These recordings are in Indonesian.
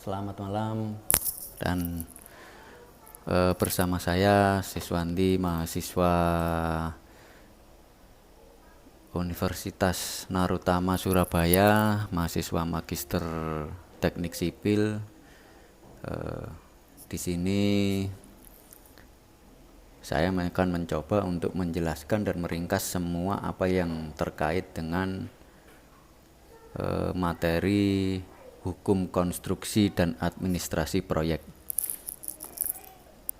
Selamat malam dan bersama saya Siswandi, mahasiswa Universitas Narutama Surabaya, mahasiswa Magister Teknik Sipil. Di sini saya akan mencoba untuk menjelaskan dan meringkas semua apa yang terkait dengan materi hukum konstruksi dan administrasi proyek.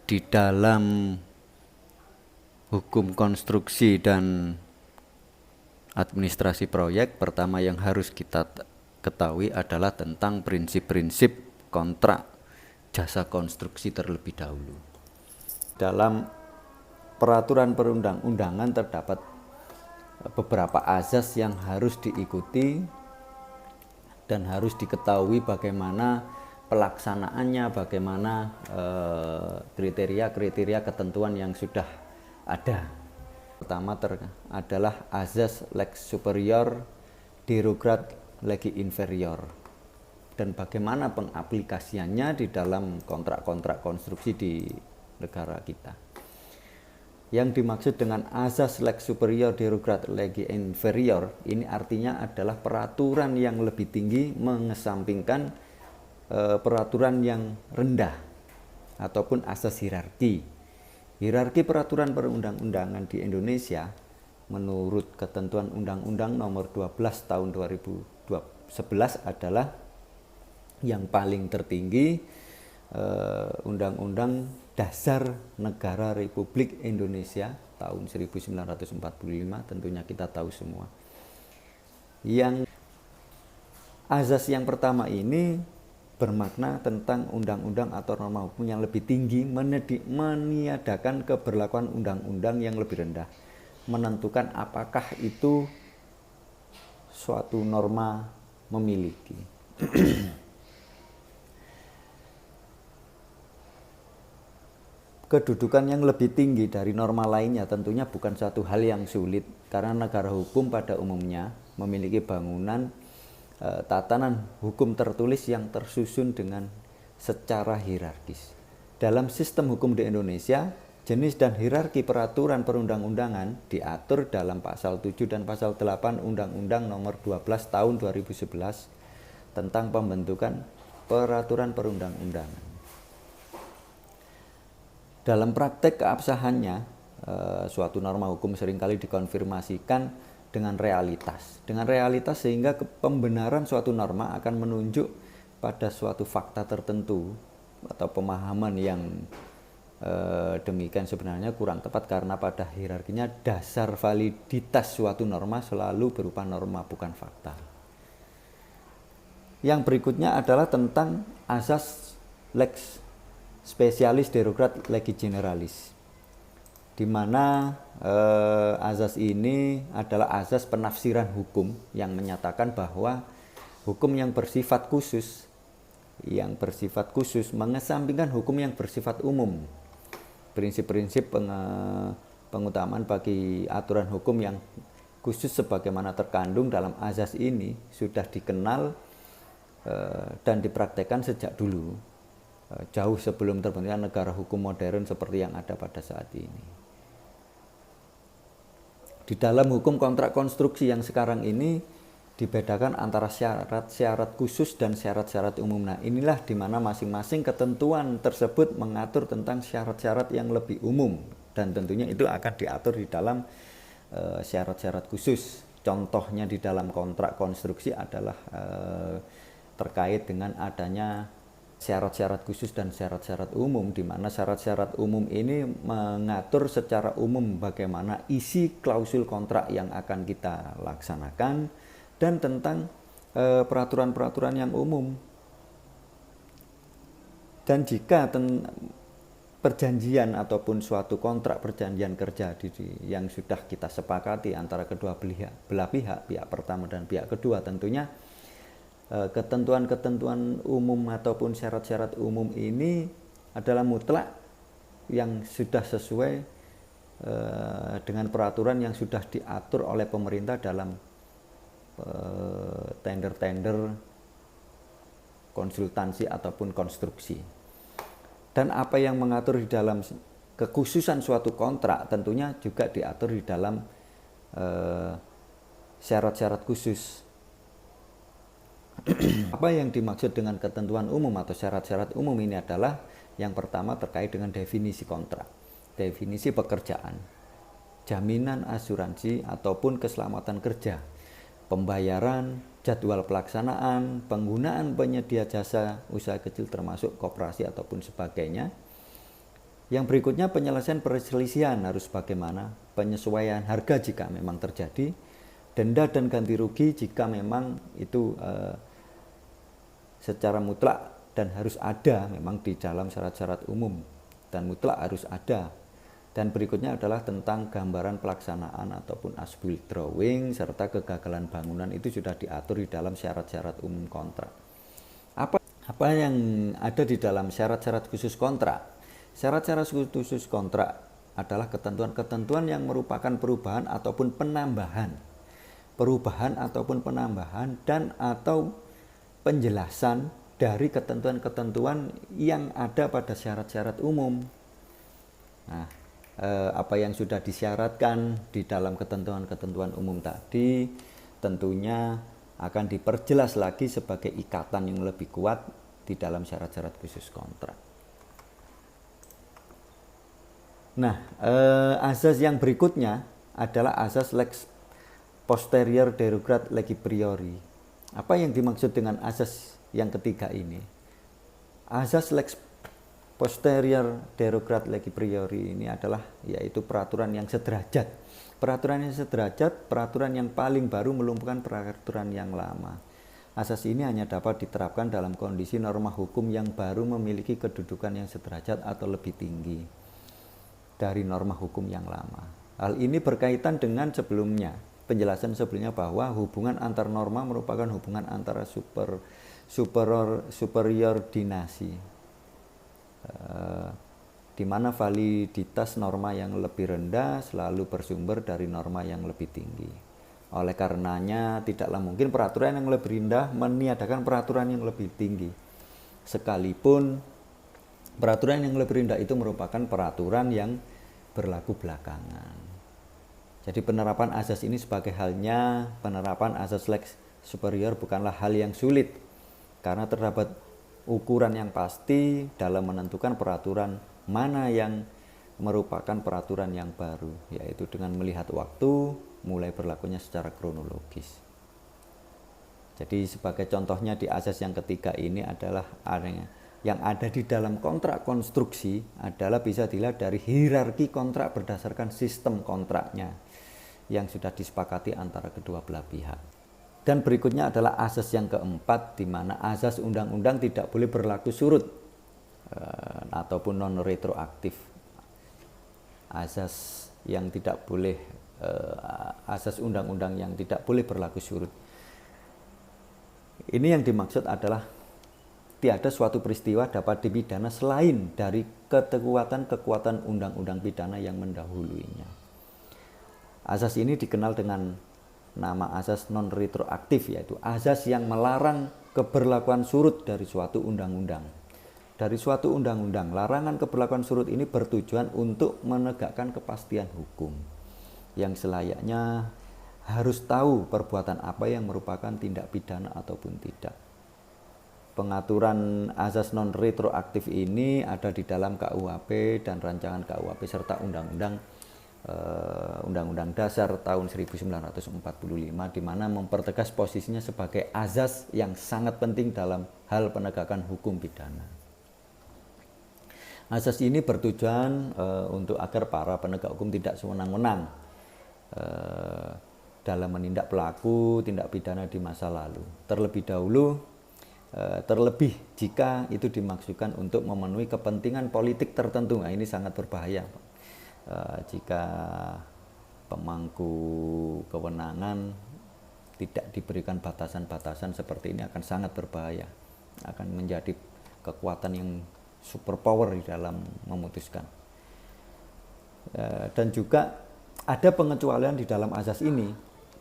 Di dalam hukum konstruksi dan administrasi proyek, pertama yang harus kita ketahui adalah tentang prinsip-prinsip kontrak jasa konstruksi terlebih dahulu. Dalam peraturan perundang-undangan terdapat beberapa azas yang harus diikuti dan harus diketahui bagaimana pelaksanaannya, bagaimana kriteria-kriteria ketentuan yang sudah ada. Pertama adalah azas lex superior derogat legi inferior, dan bagaimana pengaplikasiannya di dalam kontrak-kontrak konstruksi di negara kita. Yang dimaksud dengan azas lex superior derogat legi inferior ini artinya adalah peraturan yang lebih tinggi mengesampingkan peraturan yang rendah ataupun asas hierarki. Hierarki peraturan perundang-undangan di Indonesia menurut ketentuan Undang-Undang Nomor 12 Tahun 2011 adalah yang paling tertinggi Undang-Undang Dasar Negara Republik Indonesia tahun 1945, tentunya kita tahu semua. Yang azas yang pertama ini bermakna tentang undang-undang atau norma hukum yang lebih tinggi, meniadakan keberlakuan undang-undang yang lebih rendah, menentukan apakah itu suatu norma memiliki. Kedudukan yang lebih tinggi dari norma lainnya tentunya bukan suatu hal yang sulit, karena negara hukum pada umumnya memiliki bangunan tatanan hukum tertulis yang tersusun dengan secara hierarkis. Dalam sistem hukum di Indonesia, jenis dan hierarki peraturan perundang-undangan diatur dalam pasal 7 dan pasal 8 Undang-Undang Nomor 12 Tahun 2011 tentang pembentukan peraturan perundang-undangan. Dalam praktek keabsahannya, suatu norma hukum seringkali dikonfirmasikan dengan realitas. Dengan realitas sehingga pembenaran suatu norma akan menunjuk pada suatu fakta tertentu atau pemahaman yang demikian sebenarnya kurang tepat, karena pada hierarkinya dasar validitas suatu norma selalu berupa norma bukan fakta. Yang berikutnya adalah tentang asas lex spesialis derogat legi generalis, di mana azas ini adalah azas penafsiran hukum yang menyatakan bahwa hukum yang bersifat khusus mengesampingkan hukum yang bersifat umum. Prinsip-prinsip pengutamaan bagi aturan hukum yang khusus sebagaimana terkandung dalam azas ini sudah dikenal dan dipraktekkan sejak dulu, jauh sebelum terbentuknya negara hukum modern seperti yang ada pada saat ini. Di dalam hukum kontrak konstruksi yang sekarang ini dibedakan antara syarat-syarat khusus dan syarat-syarat umum. Nah, inilah di mana masing-masing ketentuan tersebut mengatur tentang syarat-syarat yang lebih umum, dan tentunya itu akan diatur di dalam syarat-syarat khusus. Contohnya di dalam kontrak konstruksi adalah terkait dengan adanya syarat-syarat khusus dan syarat-syarat umum, di mana syarat-syarat umum ini mengatur secara umum bagaimana isi klausul kontrak yang akan kita laksanakan dan tentang peraturan-peraturan yang umum. Dan jika perjanjian ataupun suatu kontrak perjanjian kerja yang sudah kita sepakati antara kedua belah pihak, pihak pertama dan pihak kedua, tentunya ketentuan-ketentuan umum ataupun syarat-syarat umum ini adalah mutlak yang sudah sesuai dengan peraturan yang sudah diatur oleh pemerintah dalam tender-tender konsultansi ataupun konstruksi. Dan apa yang mengatur di dalam kekhususan suatu kontrak tentunya juga diatur di dalam syarat-syarat khusus. Apa yang dimaksud dengan ketentuan umum atau syarat-syarat umum ini adalah yang pertama terkait dengan definisi kontrak, definisi pekerjaan, jaminan asuransi ataupun keselamatan kerja, pembayaran, jadwal pelaksanaan, penggunaan penyedia jasa usaha kecil termasuk koperasi ataupun sebagainya. Yang berikutnya penyelesaian perselisihan harus bagaimana, penyesuaian harga jika memang terjadi, denda dan ganti rugi jika memang itu secara mutlak dan harus ada memang di dalam syarat-syarat umum dan mutlak harus ada. Dan berikutnya adalah tentang gambaran pelaksanaan ataupun as-built drawing serta kegagalan bangunan itu sudah diatur di dalam syarat-syarat umum kontrak. Apa yang ada di dalam syarat-syarat khusus kontrak? Syarat-syarat khusus kontrak adalah ketentuan-ketentuan yang merupakan perubahan ataupun penambahan. Perubahan ataupun penambahan dan atau penjelasan dari ketentuan-ketentuan yang ada pada syarat-syarat umum. Nah, apa yang sudah disyaratkan di dalam ketentuan-ketentuan umum tadi tentunya akan diperjelas lagi sebagai ikatan yang lebih kuat di dalam syarat-syarat khusus kontrak. Nah, asas yang berikutnya adalah asas lex posterior derogat legi priori. Apa yang dimaksud dengan asas yang ketiga ini? Asas lex posterior derogat legi priori ini adalah yaitu peraturan yang sederajat. Peraturan yang sederajat, peraturan yang paling baru melumpuhkan peraturan yang lama. Asas ini hanya dapat diterapkan dalam kondisi norma hukum yang baru memiliki kedudukan yang sederajat atau lebih tinggi dari norma hukum yang lama. Hal ini berkaitan dengan sebelumnya, penjelasan sebelumnya bahwa hubungan antar norma merupakan hubungan antara superior dinasi. Di mana validitas norma yang lebih rendah selalu bersumber dari norma yang lebih tinggi. Oleh karenanya tidaklah mungkin peraturan yang lebih rendah meniadakan peraturan yang lebih tinggi. Sekalipun peraturan yang lebih rendah itu merupakan peraturan yang berlaku belakangan. Jadi penerapan asas ini sebagai halnya penerapan asas lex superior bukanlah hal yang sulit karena terdapat ukuran yang pasti dalam menentukan peraturan mana yang merupakan peraturan yang baru, yaitu dengan melihat waktu mulai berlakunya secara kronologis. Jadi sebagai contohnya di asas yang ketiga ini adalah yang ada di dalam kontrak konstruksi adalah bisa dilihat dari hierarki kontrak berdasarkan sistem kontraknya yang sudah disepakati antara kedua belah pihak. Dan berikutnya adalah asas yang keempat, di mana asas undang-undang tidak boleh berlaku surut ataupun non retroaktif. Asas yang tidak boleh, asas undang-undang yang tidak boleh berlaku surut. Ini yang dimaksud adalah tiada suatu peristiwa dapat dipidana selain dari kekuatan undang-undang pidana yang mendahuluinya. Asas ini dikenal dengan nama asas non retroaktif, yaitu asas yang melarang keberlakuan surut dari suatu undang-undang. Dari suatu undang-undang, larangan keberlakuan surut ini bertujuan untuk menegakkan kepastian hukum yang selayaknya harus tahu perbuatan apa yang merupakan tindak pidana ataupun tidak. Pengaturan asas non retroaktif ini ada di dalam KUHP dan rancangan KUHP serta Undang-Undang Dasar tahun 1945 di mana mempertegas posisinya sebagai azas yang sangat penting dalam hal penegakan hukum pidana. Asas ini bertujuan untuk agar para penegak hukum tidak sewenang-wenang dalam menindak pelaku tindak pidana di masa lalu. Terlebih jika itu dimaksudkan untuk memenuhi kepentingan politik tertentu. Nah, ini sangat berbahaya, Pak. Jika pemangku kewenangan tidak diberikan batasan-batasan seperti ini akan sangat berbahaya, akan menjadi kekuatan yang superpower di dalam memutuskan. Dan juga ada pengecualian di dalam asas ini.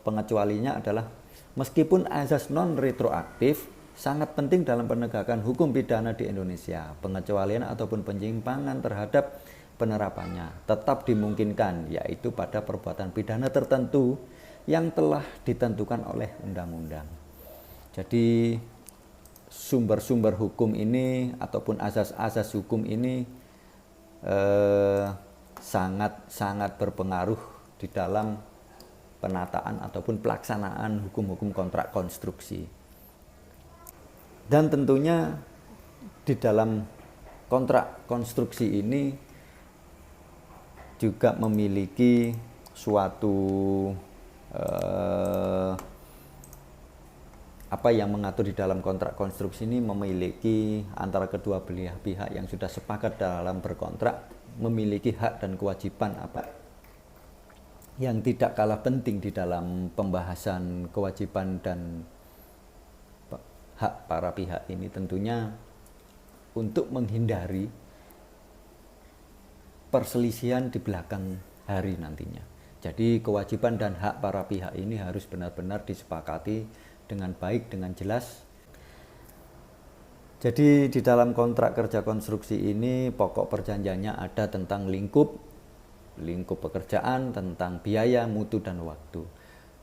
Pengecualiannya adalah meskipun asas non retroaktif sangat penting dalam penegakan hukum pidana di Indonesia. Pengecualian ataupun penyimpangan terhadap penerapannya tetap dimungkinkan, yaitu pada perbuatan pidana tertentu yang telah ditentukan oleh undang-undang. Jadi sumber-sumber hukum ini ataupun asas-asas hukum ini sangat berpengaruh di dalam penataan ataupun pelaksanaan hukum-hukum kontrak konstruksi. Dan tentunya di dalam kontrak konstruksi ini juga memiliki suatu apa yang mengatur di dalam kontrak konstruksi ini memiliki antara kedua belah pihak yang sudah sepakat dalam berkontrak memiliki hak dan kewajiban apa yang tidak kalah penting di dalam pembahasan kewajiban dan hak para pihak ini tentunya untuk menghindari perselisihan di belakang hari nantinya. Jadi kewajiban dan hak para pihak ini harus benar-benar disepakati dengan baik, dengan jelas. Jadi di dalam kontrak kerja konstruksi ini pokok perjanjiannya ada tentang lingkup pekerjaan, tentang biaya, mutu, dan waktu.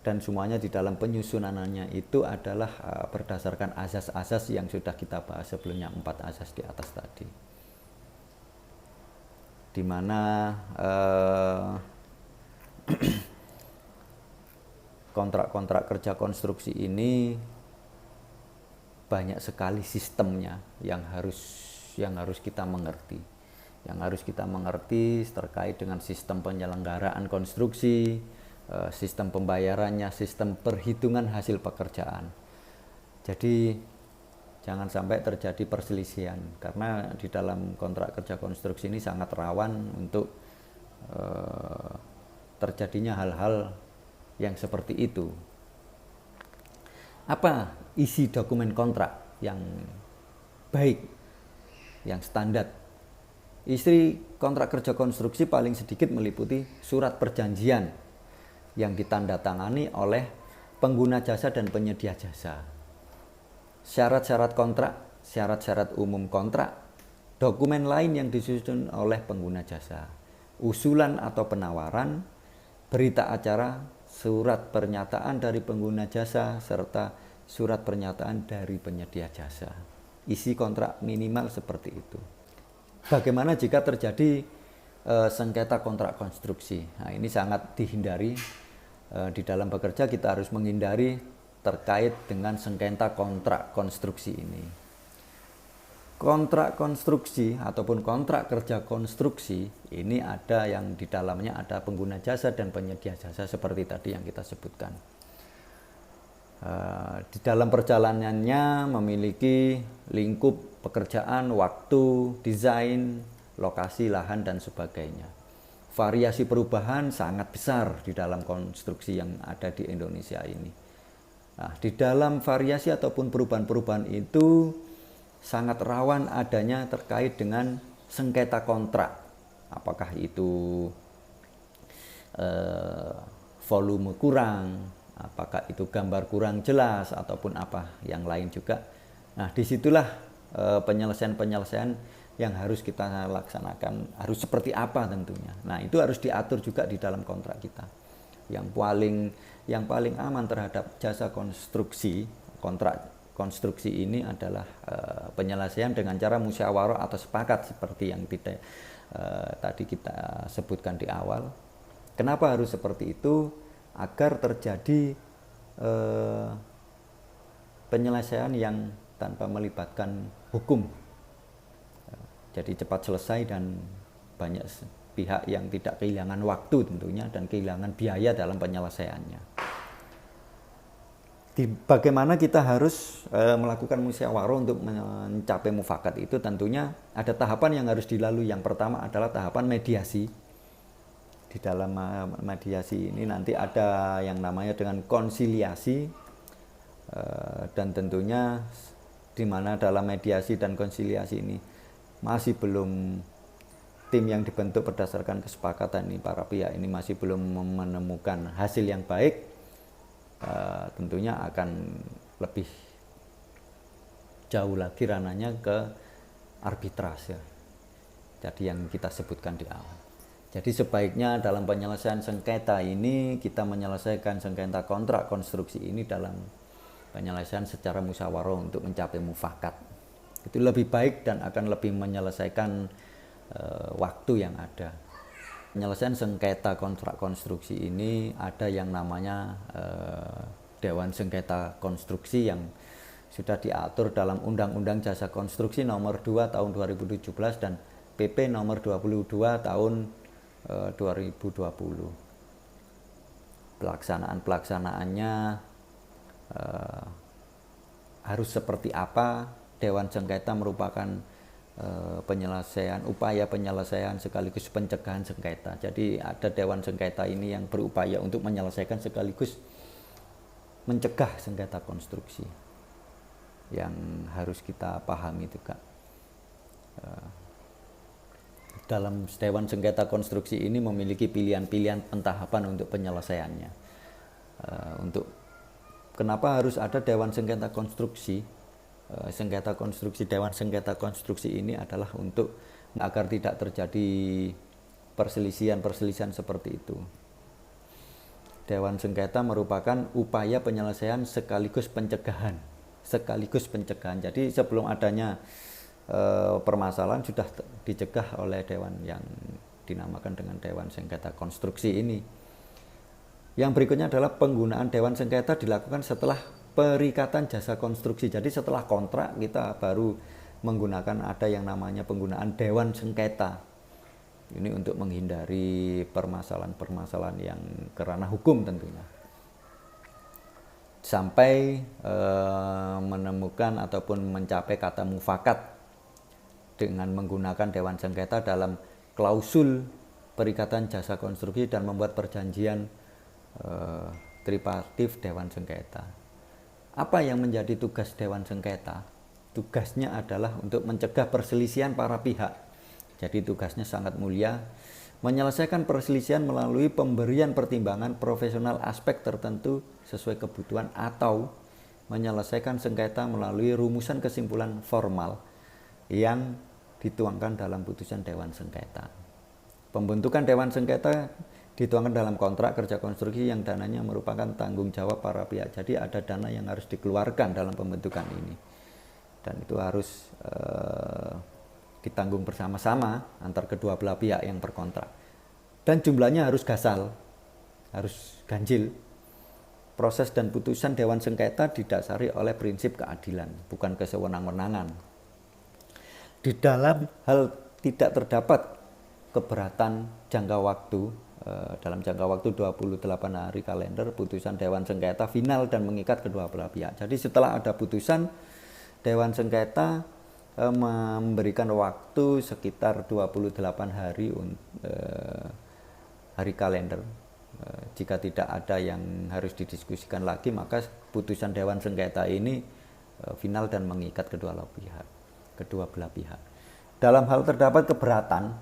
Dan semuanya di dalam penyusunannya itu adalah berdasarkan asas-asas yang sudah kita bahas sebelumnya, 4 asas di atas tadi. Di mana kontrak-kontrak kerja konstruksi ini banyak sekali sistemnya yang harus kita mengerti. Yang harus kita mengerti terkait dengan sistem penyelenggaraan konstruksi, sistem pembayarannya, sistem perhitungan hasil pekerjaan. Jadi jangan sampai terjadi perselisihan karena di dalam kontrak kerja konstruksi ini sangat rawan untuk terjadinya hal-hal yang seperti itu. Apa isi dokumen kontrak yang baik, yang standar? Isi kontrak kerja konstruksi paling sedikit meliputi surat perjanjian yang ditandatangani oleh pengguna jasa dan penyedia jasa, syarat-syarat kontrak, syarat-syarat umum kontrak, dokumen lain yang disusun oleh pengguna jasa, usulan atau penawaran, berita acara, surat pernyataan dari pengguna jasa, serta surat pernyataan dari penyedia jasa. Isi kontrak minimal seperti itu. Bagaimana jika terjadi sengketa kontrak konstruksi? Nah, ini sangat dihindari. Di dalam bekerja kita harus menghindari terkait dengan sengketa kontrak konstruksi ini. Kontrak konstruksi ataupun kontrak kerja konstruksi ini ada yang di dalamnya ada pengguna jasa dan penyedia jasa seperti tadi yang kita sebutkan. Di dalam perjalanannya memiliki lingkup pekerjaan, waktu, desain, lokasi, lahan, dan sebagainya. Variasi perubahan sangat besar di dalam konstruksi yang ada di Indonesia ini. Nah, di dalam variasi ataupun perubahan-perubahan itu sangat rawan adanya terkait dengan sengketa kontrak. Apakah itu volume kurang, apakah itu gambar kurang jelas, ataupun apa yang lain juga. Nah, disitulah penyelesaian-penyelesaian yang harus kita laksanakan, harus seperti apa tentunya. Nah, itu harus diatur juga di dalam kontrak kita. Yang paling aman terhadap jasa konstruksi, kontrak konstruksi ini adalah penyelesaian dengan cara musyawarah atau sepakat seperti yang tadi kita sebutkan di awal. Kenapa harus seperti itu? Agar terjadi penyelesaian yang tanpa melibatkan hukum. Jadi cepat selesai dan banyak pihak yang tidak kehilangan waktu tentunya dan kehilangan biaya dalam penyelesaiannya. Bagaimana kita harus melakukan musyawarah untuk mencapai mufakat itu tentunya ada tahapan yang harus dilalui. Yang pertama adalah tahapan mediasi. Di dalam mediasi ini nanti ada yang namanya dengan konsiliasi dan tentunya di mana dalam mediasi dan konsiliasi ini masih belum, tim yang dibentuk berdasarkan kesepakatan ini para pihak ini masih belum menemukan hasil yang baik, tentunya akan lebih jauh lagi ranahnya ke arbitrase. Jadi yang kita sebutkan di awal. Jadi sebaiknya dalam penyelesaian sengketa ini kita menyelesaikan sengketa kontrak konstruksi ini dalam penyelesaian secara musyawarah untuk mencapai mufakat. Itu lebih baik dan akan lebih menyelesaikan waktu yang ada. Penyelesaian sengketa kontrak konstruksi ini ada yang namanya Dewan Sengketa Konstruksi yang sudah diatur dalam Undang-Undang Jasa Konstruksi nomor 2 tahun 2017 dan PP nomor 22 tahun 2020. Pelaksanaannya harus seperti apa? Dewan Sengketa merupakan upaya penyelesaian sekaligus pencegahan sengketa. Jadi ada Dewan Sengketa ini yang berupaya untuk menyelesaikan sekaligus mencegah sengketa konstruksi. Yang harus kita pahami juga. Dalam Dewan Sengketa Konstruksi ini memiliki pilihan-pilihan pentahapan untuk penyelesaiannya. Kenapa harus ada Dewan Sengketa Konstruksi? Dewan Sengketa Konstruksi ini adalah untuk agar tidak terjadi perselisihan seperti itu. Dewan Sengketa merupakan upaya penyelesaian sekaligus pencegahan. Jadi sebelum adanya permasalahan sudah dicegah oleh dewan yang dinamakan dengan Dewan Sengketa Konstruksi ini. Yang berikutnya adalah penggunaan Dewan Sengketa dilakukan setelah perikatan jasa konstruksi. Jadi setelah kontrak kita baru menggunakan ada yang namanya penggunaan Dewan Sengketa. Ini untuk menghindari permasalahan-permasalahan yang kerana hukum tentunya. Sampai menemukan ataupun mencapai kata mufakat dengan menggunakan Dewan Sengketa dalam klausul perikatan jasa konstruksi dan membuat perjanjian tripartit Dewan Sengketa. Apa yang menjadi tugas Dewan Sengketa? Tugasnya adalah untuk mencegah perselisihan para pihak. Jadi tugasnya sangat mulia, menyelesaikan perselisihan melalui pemberian pertimbangan profesional aspek tertentu sesuai kebutuhan atau menyelesaikan sengketa melalui rumusan kesimpulan formal yang dituangkan dalam putusan Dewan Sengketa. Pembentukan Dewan Sengketa dituangkan dalam kontrak kerja konstruksi yang dananya merupakan tanggung jawab para pihak. Jadi ada dana yang harus dikeluarkan dalam pembentukan ini. Dan itu harus ditanggung bersama-sama antar kedua belah pihak yang berkontrak. Dan jumlahnya harus harus ganjil. Proses dan putusan Dewan Sengketa didasari oleh prinsip keadilan, bukan kesewenang-wenangan. Di dalam hal tidak terdapat keberatan jangka waktu, dalam jangka waktu 28 hari kalender, putusan Dewan Sengketa final dan mengikat kedua belah pihak. Jadi setelah ada putusan, Dewan Sengketa memberikan waktu sekitar 28 hari hari kalender. Jika tidak ada yang harus didiskusikan lagi, maka putusan Dewan Sengketa ini final dan mengikat kedua belah pihak. Dalam hal terdapat keberatan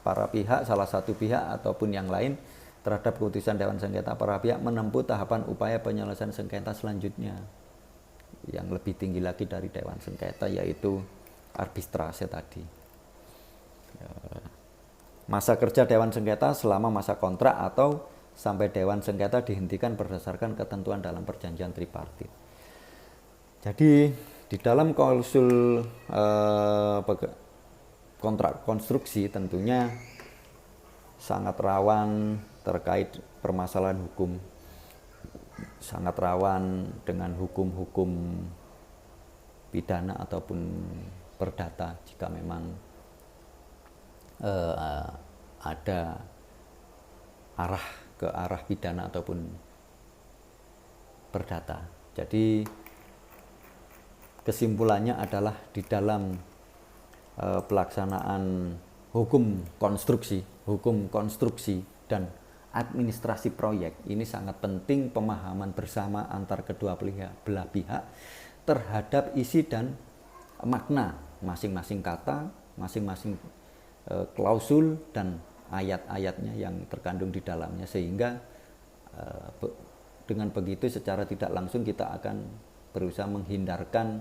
para pihak, salah satu pihak ataupun yang lain terhadap keputusan Dewan Sengketa, para pihak menempuh tahapan upaya penyelesaian sengketa selanjutnya yang lebih tinggi lagi dari Dewan Sengketa, yaitu arbitrase tadi. Masa kerja Dewan Sengketa selama masa kontrak atau sampai Dewan Sengketa dihentikan berdasarkan ketentuan dalam perjanjian tripartit. Jadi di dalam klausul kontrak konstruksi tentunya sangat rawan terkait permasalahan hukum, sangat rawan dengan hukum-hukum pidana ataupun perdata jika memang ada ke arah pidana ataupun perdata. Jadi kesimpulannya adalah di dalam pelaksanaan hukum konstruksi dan administrasi proyek ini sangat penting pemahaman bersama antar kedua belah pihak terhadap isi dan makna masing-masing kata, masing-masing klausul dan ayat-ayatnya yang terkandung di dalamnya, sehingga dengan begitu secara tidak langsung kita akan berusaha menghindarkan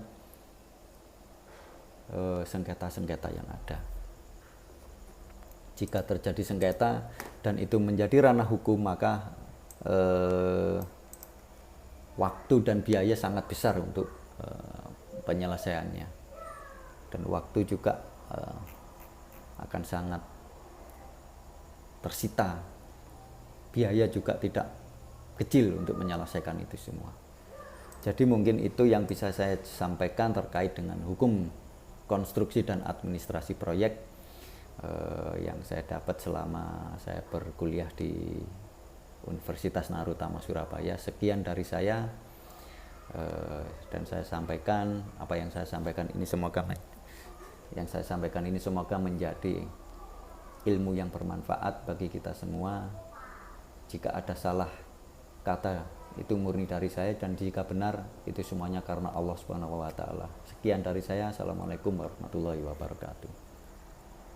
sengketa-sengketa yang ada. Jika terjadi sengketa dan itu menjadi ranah hukum, maka waktu dan biaya sangat besar untuk penyelesaiannya, dan waktu juga akan sangat tersita, biaya juga tidak kecil untuk menyelesaikan itu semua. Jadi mungkin itu yang bisa saya sampaikan terkait dengan hukum konstruksi dan administrasi proyek yang saya dapat selama saya berkuliah di Universitas Narutama Surabaya. Sekian dari saya, dan saya sampaikan apa yang saya sampaikan ini semoga menjadi ilmu yang bermanfaat bagi kita semua. Jika ada salah kata itu murni dari saya, dan jika benar itu semuanya karena Allah Subhanahu wa taala. Sekian dari saya. Assalamualaikum warahmatullahi wabarakatuh.